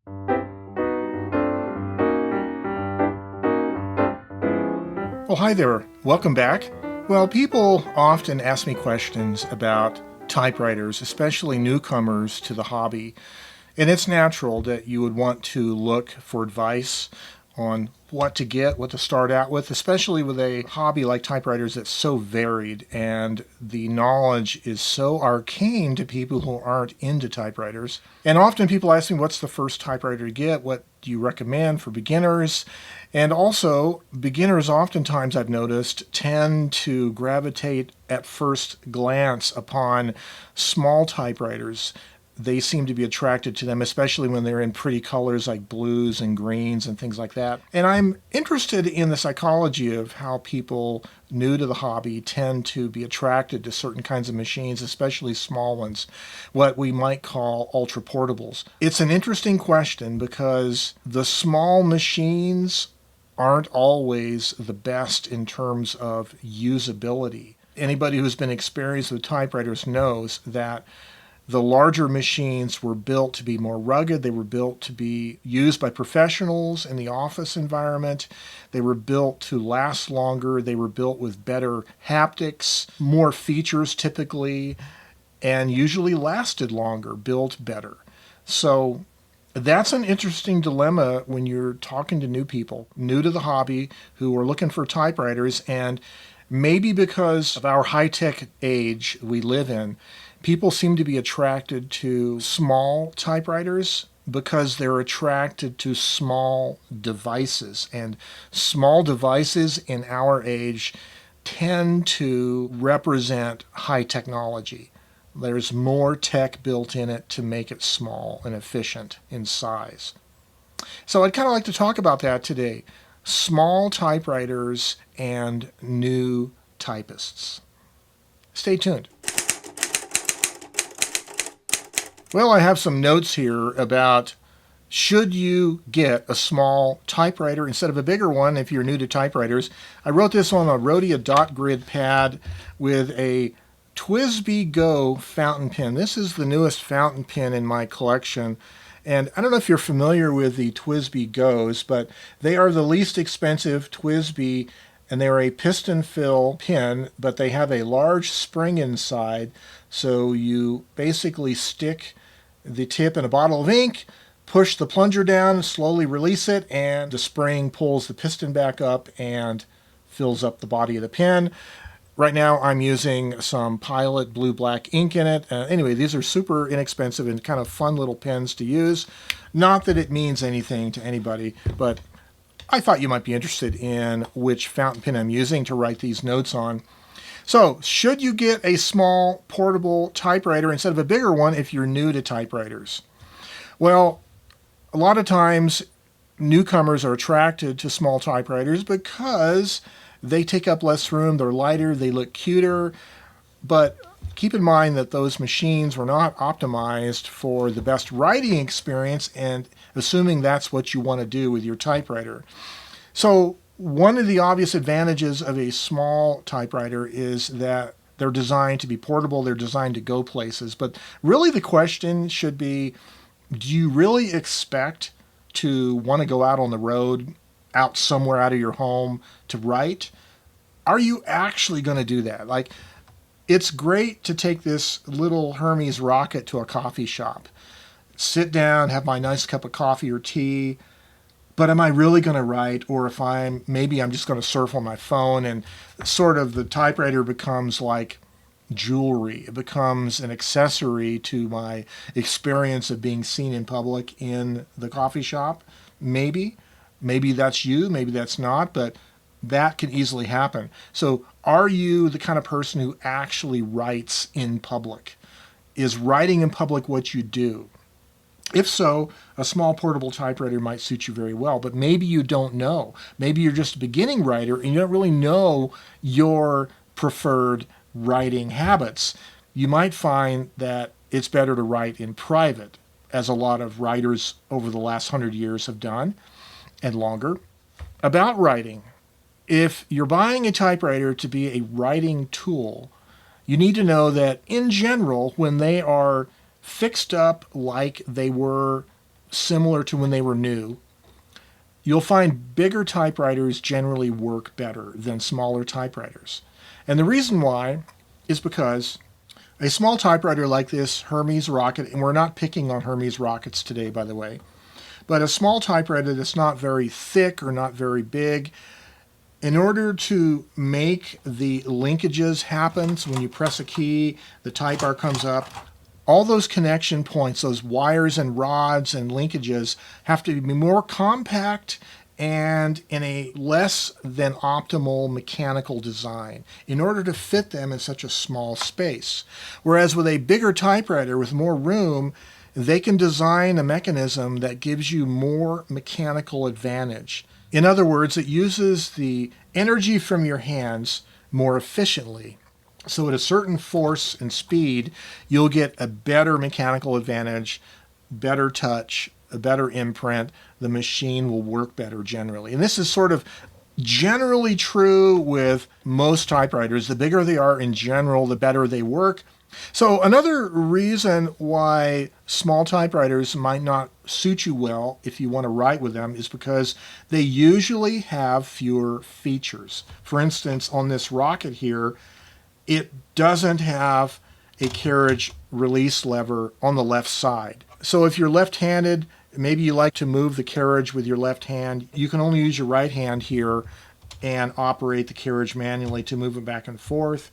Well, hi there. Welcome back. Well, people often ask me questions about typewriters, especially newcomers to the hobby. And it's natural that you would want to look for advice on what to get, what to start out with, especially with a hobby like typewriters that's so varied and the knowledge is so arcane to people who aren't into typewriters. And often people ask me, what's the first typewriter to get? What do you recommend for beginners? And also, beginners oftentimes, I've noticed, tend to gravitate at first glance upon small typewriters. They seem to be attracted to them, especially when they're in pretty colors like blues and greens and things like that. And I'm interested in the psychology of how people new to the hobby tend to be attracted to certain kinds of machines, especially small ones, what we might call ultra portables. It's an interesting question because the small machines aren't always the best in terms of usability. Anybody who's been experienced with typewriters knows that the larger machines were built to be more rugged. They were built to be used by professionals in the office environment. They were built to last longer. They were built with better haptics, more features typically, and usually lasted longer, built better. So that's an interesting dilemma when you're talking to new people, new to the hobby, who are looking for typewriters. And maybe because of our high-tech age we live in, people seem to be attracted to small typewriters because they're attracted to small devices. And small devices in our age tend to represent high technology. There's more tech built in it to make it small and efficient in size. So I'd kind of like to talk about that today. Small typewriters and new typists. Stay tuned. Well, I have some notes here about should you get a small typewriter instead of a bigger one if you're new to typewriters. I wrote this on a Rhodia dot grid pad with a TWSBI Go fountain pen. This is the newest fountain pen in my collection. And I don't know if you're familiar with the TWSBI Go's, but they are the least expensive TWSBI, and they're a piston fill pen, but they have a large spring inside. So you basically stick the tip in a bottle of ink, push the plunger down, slowly release it, and the spring pulls the piston back up and fills up the body of the pen. Right now I'm using some Pilot blue-black ink in it. Anyway, these are super inexpensive and kind of fun little pens to use. Not that it means anything to anybody, but I thought you might be interested in which fountain pen I'm using to write these notes on. So, should you get a small portable typewriter instead of a bigger one if you're new to typewriters? Well, a lot of times newcomers are attracted to small typewriters because they take up less room, they're lighter, they look cuter, but keep in mind that those machines were not optimized for the best writing experience, and assuming that's what you want to do with your typewriter. So one of the obvious advantages of a small typewriter is that they're designed to be portable, they're designed to go places. But really the question should be, do you really expect to want to go out on the road, out somewhere out of your home to write? Are you actually going to do that? Like, it's great to take this little Hermes rocket to a coffee shop, sit down, have my nice cup of coffee or tea, but am I really going to write? Or if maybe I'm just going to surf on my phone, and sort of the typewriter becomes like jewelry. It becomes an accessory to my experience of being seen in public in the coffee shop. Maybe that's you, maybe that's not, but that can easily happen. So are you the kind of person who actually writes in public? Is writing in public what you do? If so, a small portable typewriter might suit you very well, but maybe you don't know. Maybe you're just a beginning writer and you don't really know your preferred writing habits. You might find that it's better to write in private, as a lot of writers over the last 100 years have done, and longer. About writing, if you're buying a typewriter to be a writing tool, you need to know that in general, when they are fixed up like they were similar to when they were new. You'll find bigger typewriters generally work better than smaller typewriters. And the reason why is because a small typewriter like this Hermes Rocket, and we're not picking on Hermes Rockets today, by the way, but a small typewriter that's not very thick or not very big, in order to make the linkages happen, so when you press a key, the type bar comes up, all those connection points, those wires and rods and linkages have to be more compact and in a less than optimal mechanical design in order to fit them in such a small space. Whereas with a bigger typewriter with more room, they can design a mechanism that gives you more mechanical advantage. In other words, it uses the energy from your hands more efficiently. So at a certain force and speed, you'll get a better mechanical advantage, better touch, a better imprint. The machine will work better generally. And this is sort of generally true with most typewriters. The bigger they are in general, the better they work. So another reason why small typewriters might not suit you well if you want to write with them is because they usually have fewer features. For instance, on this Rocket here, it doesn't have a carriage release lever on the left side. So if you're left-handed, maybe you like to move the carriage with your left hand, you can only use your right hand here and operate the carriage manually to move it back and forth.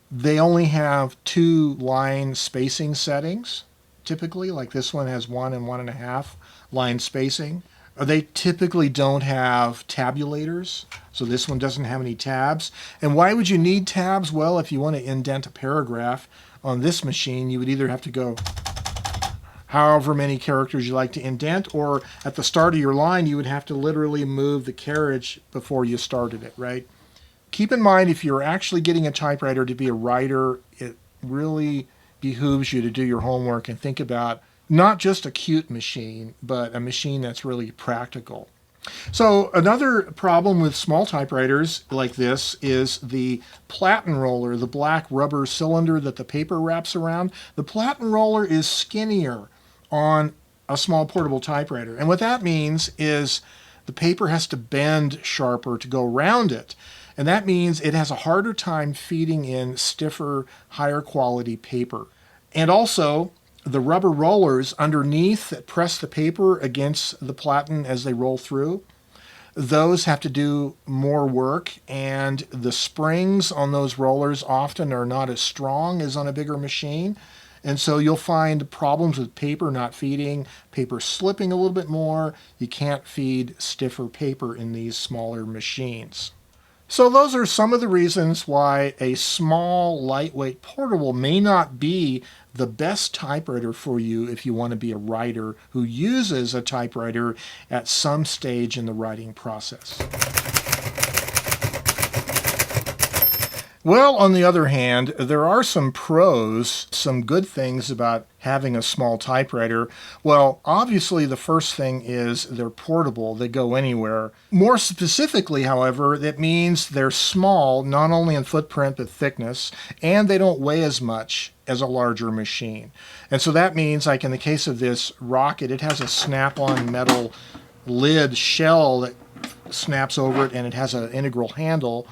They only have 2 line spacing settings, typically, like this one has 1 and 1.5 line spacing. They typically don't have tabulators, so this one doesn't have any tabs. And why would you need tabs? Well, if you want to indent a paragraph on this machine, you would either have to go however many characters you like to indent, or at the start of your line, you would have to literally move the carriage before you started it, right? Keep in mind, if you're actually getting a typewriter to be a writer, it really behooves you to do your homework and think about not just a cute machine, but a machine that's really practical. So another problem with small typewriters like this is the platen roller, the black rubber cylinder that the paper wraps around. The platen roller is skinnier on a small portable typewriter. And what that means is the paper has to bend sharper to go around it. And that means it has a harder time feeding in stiffer, higher quality paper. And also, the rubber rollers underneath that press the paper against the platen as they roll through, those have to do more work, and the springs on those rollers often are not as strong as on a bigger machine. And so you'll find problems with paper not feeding, paper slipping a little bit more. You can't feed stiffer paper in these smaller machines. So those are some of the reasons why a small, lightweight portable may not be the best typewriter for you if you want to be a writer who uses a typewriter at some stage in the writing process. Well, on the other hand, there are some pros, some good things about having a small typewriter. Well, obviously the first thing is they're portable, they go anywhere. More specifically, however, that means they're small, not only in footprint but thickness, and they don't weigh as much as a larger machine. And so that means, like in the case of this Rocket, it has a snap-on metal lid shell that snaps over it, and it has an integral handle.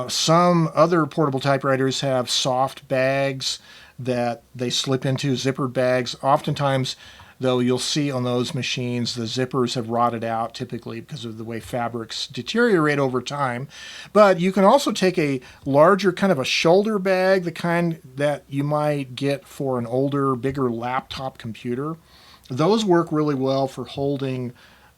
Some other portable typewriters have soft bags that they slip into, zippered bags. Oftentimes, though, you'll see on those machines the zippers have rotted out, typically because of the way fabrics deteriorate over time. But you can also take a larger kind of a shoulder bag, the kind that you might get for an older, bigger laptop computer. Those work really well for holding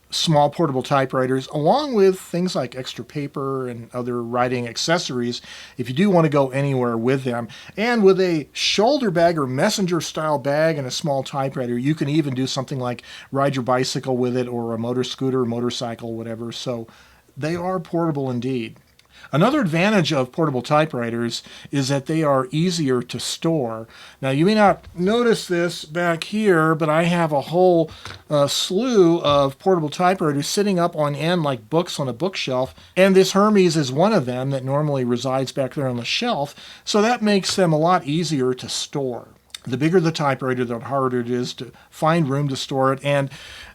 small portable typewriters, along with things like extra paper and other writing accessories if you do want to go anywhere with them. And with a shoulder bag or messenger style bag and a small typewriter, you can even do something like ride your bicycle with it, or a motor scooter, motorcycle, whatever. So they are portable indeed. Another advantage of portable typewriters is that they are easier to store. Now, you may not notice this back here, but I have a whole slew of portable typewriters sitting up on end like books on a bookshelf, and this Hermes is one of them that normally resides back there on the shelf, so that makes them a lot easier to store. The bigger the typewriter, the harder it is to find room to store it. And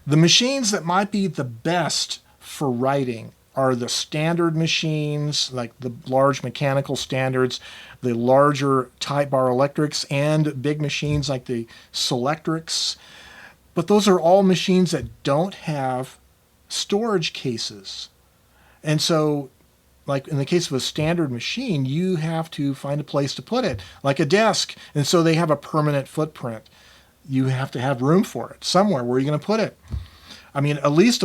the machines that might be the best for writing are the standard machines, like the large mechanical standards, the larger type bar electrics, and big machines like the Selectrics. But those are all machines that don't have storage cases. And so, like in the case of a standard machine, you have to find a place to put it, like a desk. And so they have a permanent footprint. You have to have room for it somewhere. Where are you going to put it? I mean, at least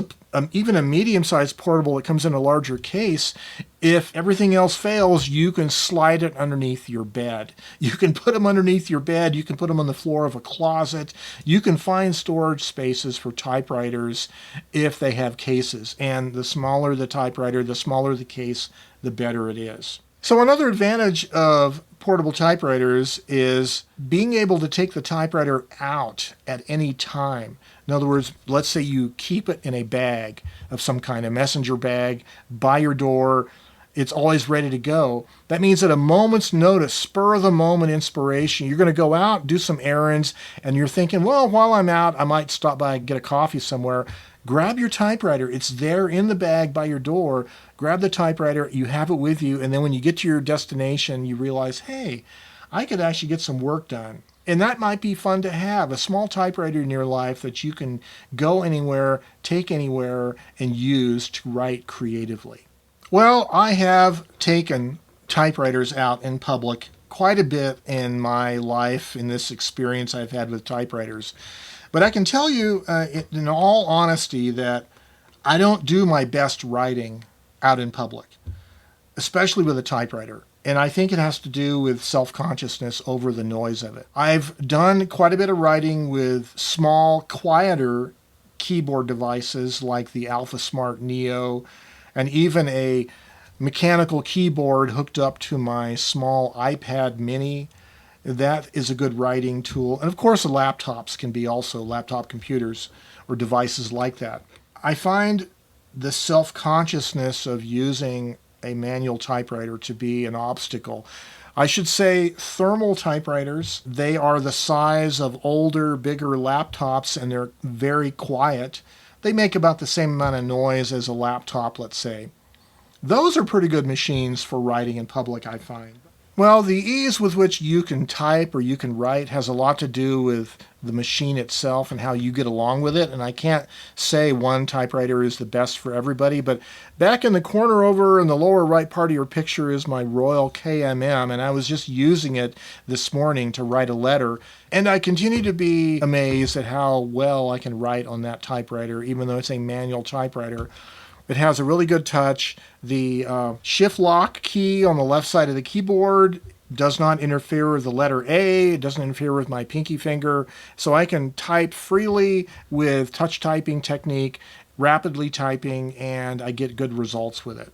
even a medium-sized portable that comes in a larger case, if everything else fails, you can slide it underneath your bed. You can put them underneath your bed. You can put them on the floor of a closet. You can find storage spaces for typewriters if they have cases. And the smaller the typewriter, the smaller the case, the better it is. So another advantage of portable typewriters is being able to take the typewriter out at any time. In other words, let's say you keep it in a bag of some kind, a messenger bag, by your door. It's always ready to go. That means at a moment's notice, spur of the moment inspiration, you're going to go out, do some errands, and you're thinking, well, while I'm out, I might stop by and get a coffee somewhere. Grab your typewriter. It's there in the bag by your door. Grab the typewriter. You have it with you. And then when you get to your destination, you realize, hey, I could actually get some work done. And that might be fun to have, a small typewriter in your life that you can go anywhere, take anywhere, and use to write creatively. Well, I have taken typewriters out in public quite a bit in my life, in this experience I've had with typewriters. But I can tell you, in all honesty, that I don't do my best writing out in public, especially with a typewriter. And I think it has to do with self-consciousness over the noise of it. I've done quite a bit of writing with small, quieter keyboard devices like the Alpha Smart Neo, and even a mechanical keyboard hooked up to my small iPad mini. That is a good writing tool. And of course, laptops can be also laptop computers or devices like that. I find the self-consciousness of using a manual typewriter to be an obstacle. I should say thermal typewriters, they are the size of older, bigger laptops, and they're very quiet. They make about the same amount of noise as a laptop, let's say. Those are pretty good machines for writing in public, I find. Well, the ease with which you can type or you can write has a lot to do with the machine itself and how you get along with it. And I can't say one typewriter is the best for everybody, but back in the corner over in the lower right part of your picture is my Royal KMM, and I was just using it this morning to write a letter. And I continue to be amazed at how well I can write on that typewriter, even though it's a manual typewriter. It has a really good touch. The shift lock key on the left side of the keyboard does not interfere with the letter A. It doesn't interfere with my pinky finger. So I can type freely with touch typing technique, rapidly typing, and I get good results with it.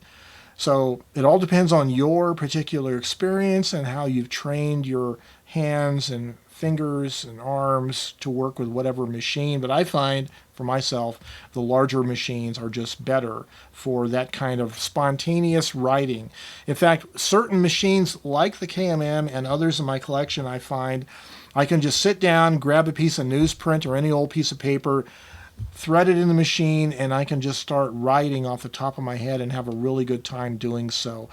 So it all depends on your particular experience and how you've trained your hands and fingers and arms to work with whatever machine. But I find for myself, the larger machines are just better for that kind of spontaneous writing. In fact, certain machines like the KMM and others in my collection, I find I can just sit down, grab a piece of newsprint or any old piece of paper, thread it in the machine, and I can just start writing off the top of my head and have a really good time doing so.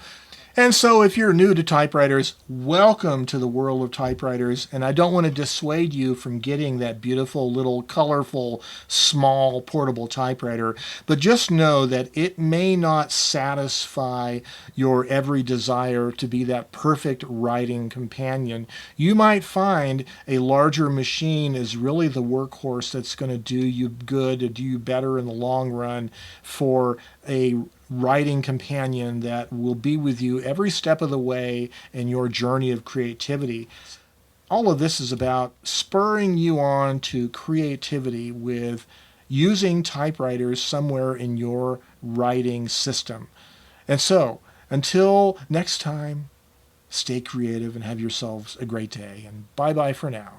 And so if you're new to typewriters, welcome to the world of typewriters. And I don't want to dissuade you from getting that beautiful little colorful small portable typewriter, but just know that it may not satisfy your every desire to be that perfect writing companion. You might find a larger machine is really the workhorse that's going to do you good, to do you better in the long run for a writing companion that will be with you every step of the way in your journey of creativity. All of this is about spurring you on to creativity with using typewriters somewhere in your writing system. And so, until next time, stay creative and have yourselves a great day. And bye-bye for now.